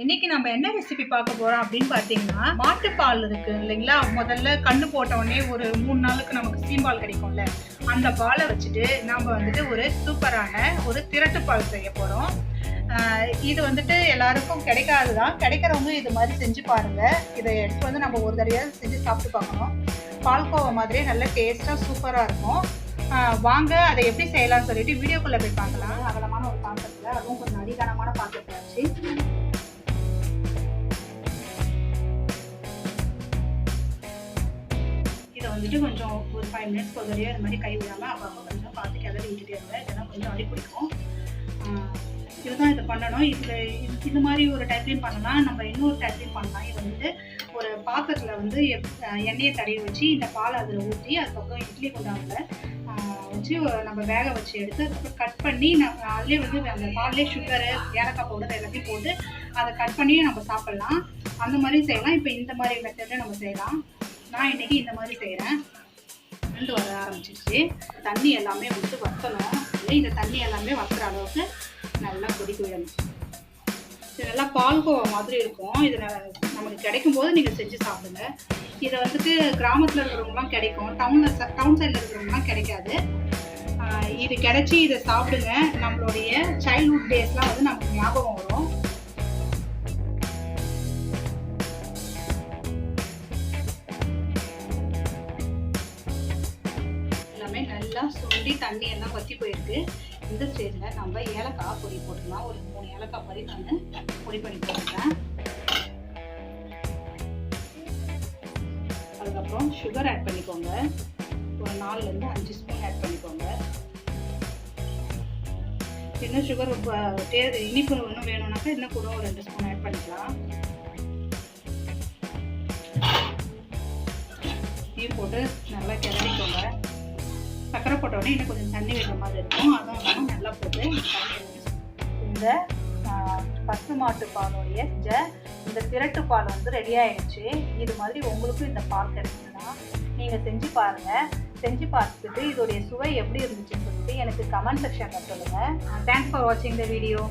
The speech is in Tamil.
இன்னைக்கு நம்ம என்ன ரெசிபி பார்க்க போறோம் அப்படின்னு பார்த்தீங்கன்னா, மாட்டுப்பால் இருக்கு இல்லைங்களா? முதல்ல கண்ணு போட்ட உடனே ஒரு 3 நாளுக்கு நமக்கு சீம்பால் கிடைக்கும்ல. அந்த பாலை வச்சுட்டு நாம வந்துட்டு ஒரு சூப்பரான ஒரு திரட்டு பால் செய்ய போறோம். இது வந்துட்டு எல்லாருக்கும் கிடைக்காது தான். கிடைக்கிறவங்க இது மாதிரி செஞ்சு பாருங்க. இதை எடுத்து வந்து நம்ம ஒரு தடவையாவது செஞ்சு சாப்பிட்டு பார்க்கணும். பால்கோவா மாதிரியே நல்ல டேஸ்டா சூப்பரா இருக்கும். வாங்க அதை எப்படி செய்யலாம்னு சொல்லிட்டு வீடியோக்குள்ள போய் பார்க்கலாம். அகலமான ஒரு பாத்திரத்துல, அதுவும் கொஞ்சம் அடிகனமான பாத்திரத்துல வச்சு வந்துட்டு கொஞ்சம் ஒரு 5 மினிட்ஸ் ஒரு தடவை இது மாதிரி கை விடாமல் அப்பப்போ கொஞ்சம் பார்த்து கிளறி விட்டுட்டே இருந்தேன். இதெல்லாம் கொஞ்சம் அடி பிடிக்கும். இதுதான் இதை பண்ணணும். இது மாதிரி ஒரு டைப்லையும் பண்ணலாம். நம்ம இன்னொரு டைப்லையும் பண்ணலாம். இது வந்துட்டு ஒரு பாத்திரத்தில் வந்து எண்ணெயை தடவி வச்சு இந்த பால் அதில் ஊற்றி அதுக்கப்புறம் இட்லி குண்டானில் வச்சு நம்ம வேக வச்சு எடுத்து அதுக்கப்புறம் கட் பண்ணி நம்ம அதுலேயே வந்து அந்த பால்லேயே சுகரு, ஏலக்காய் பவுடர் எல்லாத்தையும் போட்டு அதை கட் பண்ணி நம்ம சாப்பிட்லாம். அந்த மாதிரி செய்யலாம். இப்போ இந்த மாதிரி மெத்தடில் நம்ம செய்யலாம். நான் இன்றைக்கி இந்த மாதிரி செய்கிறேன். ரெண்டு வர ஆரம்பிச்சிருச்சு. தண்ணி எல்லாமே விட்டு வற்றணும். இந்த தண்ணி எல்லாமே வற்றுற அளவுக்கு நல்லா கொதிக்க விடணும். இது நல்லா பால்கோவா மாதிரி இருக்கும். இது நமக்கு கிடைக்கும் போது நீங்கள் செஞ்சு சாப்பிடுங்க. இதை வந்துட்டு கிராமத்தில் இருக்கிறவங்களாம் கிடைக்கும், டவுன் சைடில் இருக்கிறவங்களாம் கிடைக்காது. இது கிடைச்சி இதை சாப்பிடுங்க. நம்மளுடைய சைல்ட்ஹுட் டேஸ்லாம் வந்து நமக்கு ஞாபகம் வரும். நல்லா சுண்டி தண்ணி எல்லாம் வற்றி போயிருக்கு. இந்த ஸ்டேஜில் நம்ம ஏலக்காய் பொடி போட்டுக்கலாம். ஒரு 3 ஏலக்காய் பொடி நான் பொடி பண்ணி போட்டுக்கிறேன். அதுக்கப்புறம் சுகர் ஆட் பண்ணிக்கோங்க. ஒரு 4லேருந்து 5 ஸ்பூன் ஆட் பண்ணிக்கோங்க. இன்னும் சுகர் இனிப்பு இன்னும் வேணும்னாக்கா இன்னும் கூட ஒரு 2 ஸ்பூன் ஆட் பண்ணிக்கலாம். டீ போட்டு நல்லா கிளறிக்கோங்க. சக்கரை போட்டோடனே இன்னும் கொஞ்சம் தண்ணி வைக்கிற மாதிரி இருக்கும். அதுவும் நல்லா போட்டு இந்த பசு மாட்டு பாலுடைய இந்த திரட்டு பால் வந்து ரெடி ஆயிடுச்சு. இது மாதிரி உங்களுக்கும் இந்த பால் கிடைக்குதுன்னா நீங்கள் செஞ்சு பாருங்கள். செஞ்சு பார்த்துட்டு இதோடைய சுவை எப்படி இருந்துச்சுன்னு சொல்லிட்டு எனக்கு கமெண்ட் செக்ஷனில் சொல்லுங்கள். தேங்க்ஸ் ஃபார் வாட்சிங் த வீடியோ.